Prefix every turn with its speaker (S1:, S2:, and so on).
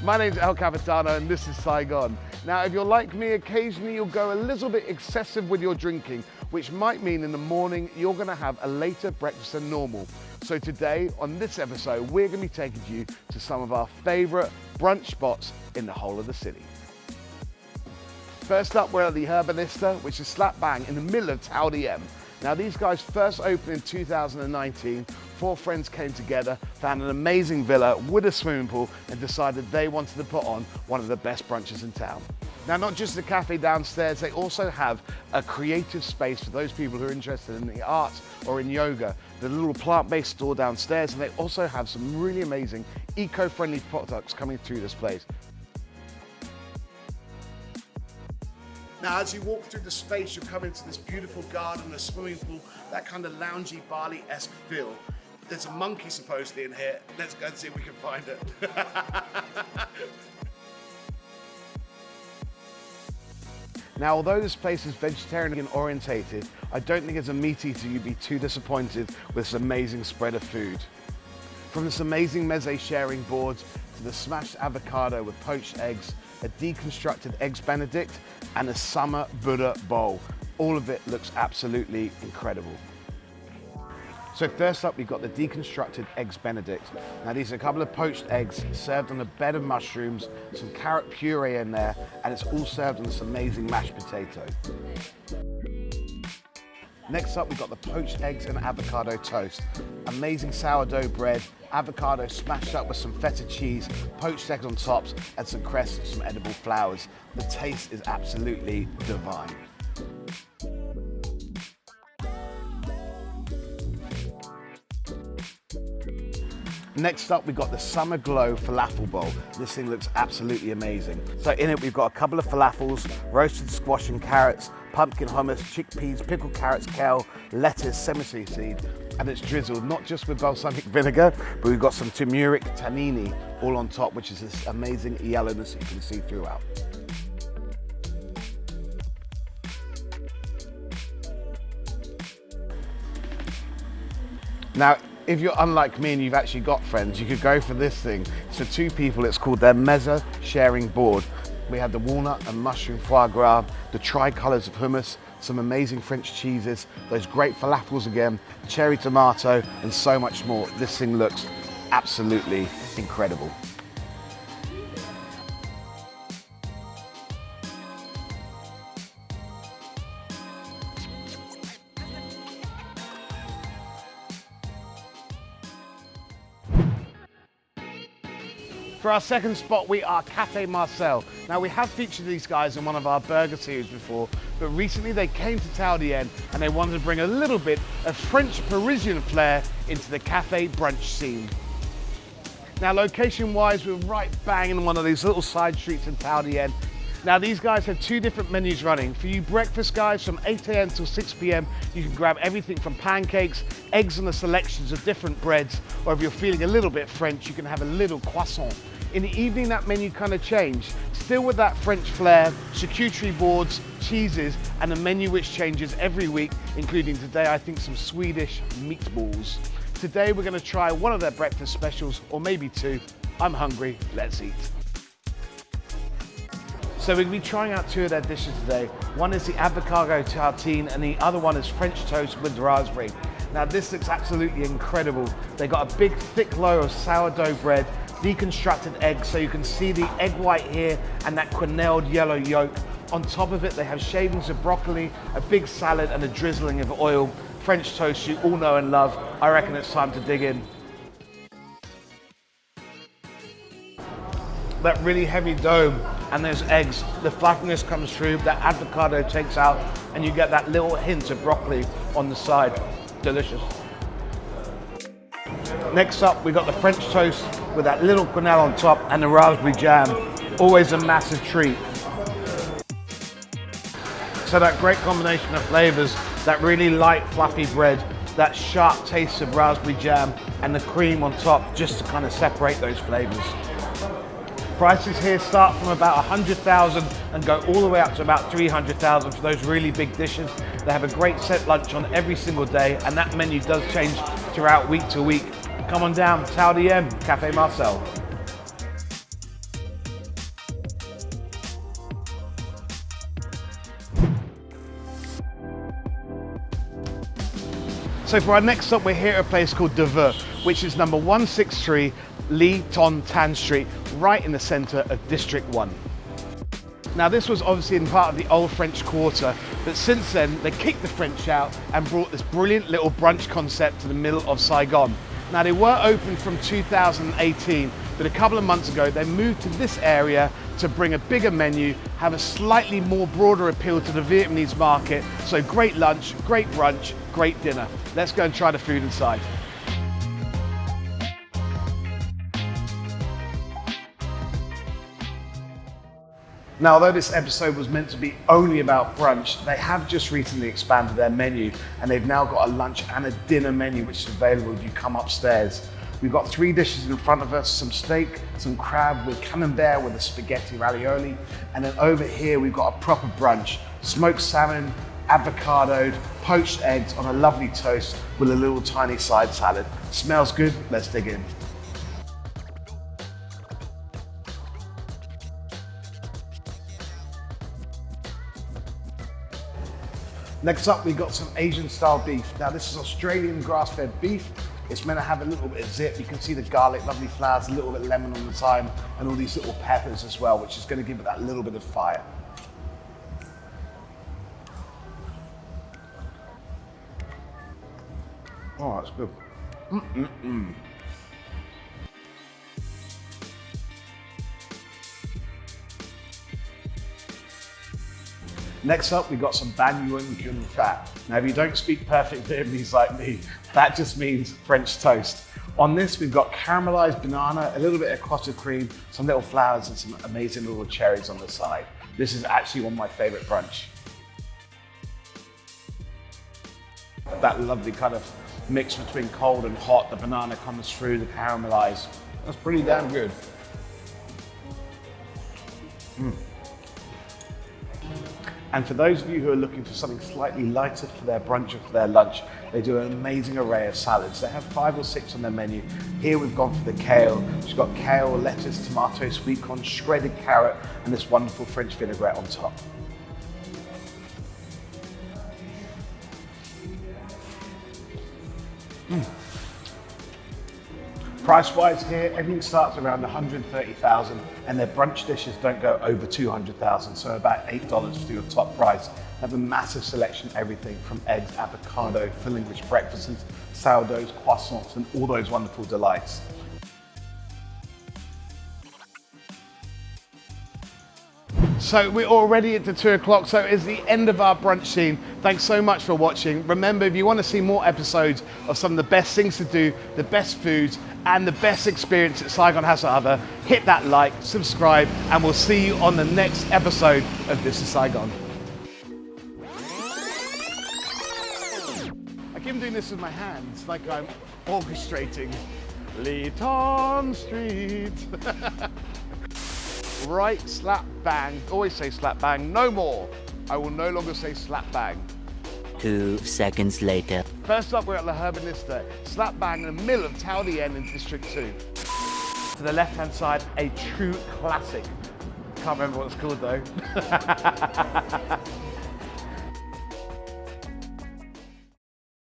S1: My name's El Capitano and this is Saigon. Now, if you're like me, occasionally you'll go a little bit excessive with your drinking, which might mean in the morning you're gonna have a later breakfast than normal. So today, on this episode, we're gonna be taking you to some of our favorite brunch spots in the whole of the city. First up, we're at the Herbalista, which is slap bang in the middle of Thao Dien. Now, these guys first opened in 2019. Four friends came together, found an amazing villa with a swimming pool, and decided they wanted to put on one of the best brunches in town. Now, not just the cafe downstairs, they also have a creative space for those people who are interested in the arts or in yoga. The little plant-based store downstairs, and they also have some really amazing eco-friendly products coming through this place. Now, as you walk through the space, you'll come into this beautiful garden, a swimming pool, that kind of loungy, Bali-esque feel. There's a monkey supposedly in here. Let's go and see if we can find it. Now, although this place is vegetarian orientated, I don't think as a meat eater you'd be too disappointed with this amazing spread of food. From this amazing meze sharing board to the smashed avocado with poached eggs, a deconstructed eggs benedict, and a summer Buddha bowl. All of it looks absolutely incredible. So first up, we've got the deconstructed eggs benedict. Now, these are a couple of poached eggs served on a bed of mushrooms, some carrot puree in there, and it's all served on this amazing mashed potato. Next up, we've got the poached eggs and avocado toast. Amazing sourdough bread, avocado smashed up with some feta cheese, poached eggs on tops, and some cress and some edible flowers. The taste is absolutely divine. Next up, we've got the Summer Glow Falafel Bowl. This thing looks absolutely amazing. So in it, we've got a couple of falafels, roasted squash and carrots, pumpkin hummus, chickpeas, pickled carrots, kale, lettuce, sesame seed, and it's drizzled not just with balsamic vinegar, but we've got some turmeric tahini all on top, which is this amazing yellowness that you can see throughout. Now, if you're unlike me and you've actually got friends, you could go for this thing. It's for two people. It's called their meze sharing board. We had the walnut and mushroom foie gras, the tricolours of hummus, some amazing French cheeses, those great falafels again, cherry tomato, and so much more. This thing looks absolutely incredible. For our second spot, we are Cafe Marcel. Now, we have featured these guys in one of our burger series before, but recently they came to Thao Dien and they wanted to bring a little bit of French Parisian flair into the cafe brunch scene. Now, location-wise, we're right bang in one of these little side streets in Thao Dien. Now, these guys have two different menus running. For you breakfast guys, from 8 a.m. till 6 p.m, you can grab everything from pancakes, eggs and the selections of different breads, or if you're feeling a little bit French, you can have a little croissant. In the evening, that menu kind of changed. Still with that French flair, charcuterie boards, cheeses, and a menu which changes every week, including today, I think, some Swedish meatballs. Today, we're gonna try one of their breakfast specials, or maybe two. I'm hungry, let's eat. So we're gonna be trying out two of their dishes today. One is the avocado tartine, and the other one is French toast with raspberry. Now, this looks absolutely incredible. They got a big, thick loaf of sourdough bread, deconstructed eggs, so you can see the egg white here and that quenelled yellow yolk. On top of it, they have shavings of broccoli, a big salad, and a drizzling of oil. French toast you all know and love. I reckon it's time to dig in. That really heavy dough and those eggs, the fluffiness comes through, that avocado takes out, and you get that little hint of broccoli on the side. Delicious. Next up, we got the French toast with that little quenelle on top and the raspberry jam. Always a massive treat. So that great combination of flavors, that really light, fluffy bread, that sharp taste of raspberry jam, and the cream on top, just to kind of separate those flavors. Prices here start from about 100,000 and go all the way up to about 300,000 for those really big dishes. They have a great set lunch on every single day, and that menu does change throughout week to week. Come on down, Thao Dien, Cafe Marcel. So for our next stop, we're here at a place called Devaux, which is number 163 Ly Ton Tan Street, right in the center of District 1. Now this was obviously in part of the old French Quarter, but since then they kicked the French out and brought this brilliant little brunch concept to the middle of Saigon. Now they were open from 2018, but a couple of months ago they moved to this area to bring a bigger menu, have a slightly more broader appeal to the Vietnamese market. So great lunch, great brunch, great dinner. Let's go and try the food inside. Now, although this episode was meant to be only about brunch, they have just recently expanded their menu and they've now got a lunch and a dinner menu which is available if you come upstairs. We've got 3 dishes in front of us, some steak, some crab with camembert with a spaghetti ravioli, and then over here we've got a proper brunch, smoked salmon, avocadoed, poached eggs on a lovely toast with a little tiny side salad. Smells good, let's dig in. Next up, we've got some Asian style beef. Now this is Australian grass-fed beef. It's meant to have a little bit of zip. You can see the garlic, lovely flowers, a little bit of lemon on the side, and all these little peppers as well, which is going to give it that little bit of fire. Oh, that's good. Next up, we've got some Ban Nguyen fat. Now, if you don't speak perfect Vietnamese like me, that just means French toast. On this, we've got caramelized banana, a little bit of clotted cream, some little flowers, and some amazing little cherries on the side. This is actually one of my favorite brunch. That lovely kind of mix between cold and hot, the banana comes through, the caramelized. That's pretty damn good. And for those of you who are looking for something slightly lighter for their brunch or for their lunch, they do an amazing array of salads. They have 5 or 6 on their menu. Here we've gone for the kale. We've got kale, lettuce, tomato, sweet corn, shredded carrot, and this wonderful French vinaigrette on top. Price-wise here, everything starts around 130,000 and their brunch dishes don't go over 200,000, so about $8 for your top price. They have a massive selection of everything from eggs, avocado, filling rich breakfasts, sourdoughs, croissants, and all those wonderful delights. So we're already at the 2 o'clock, so it's the end of our brunch scene. Thanks so much for watching. Remember, if you want to see more episodes of some of the best things to do, the best foods, and the best experience that Saigon has to offer, hit that like, subscribe, and we'll see you on the next episode of This is Saigon. I keep doing this with my hands, like I'm orchestrating. Ly Ton Street. Right, slap bang. Always say slap bang. No more. I will no longer say slap bang.
S2: 2 seconds later.
S1: First up, we're at La Herbanista, slap bang in the middle of Thao Dien in District 2. To the left-hand side, a true classic. Can't remember what it's called though.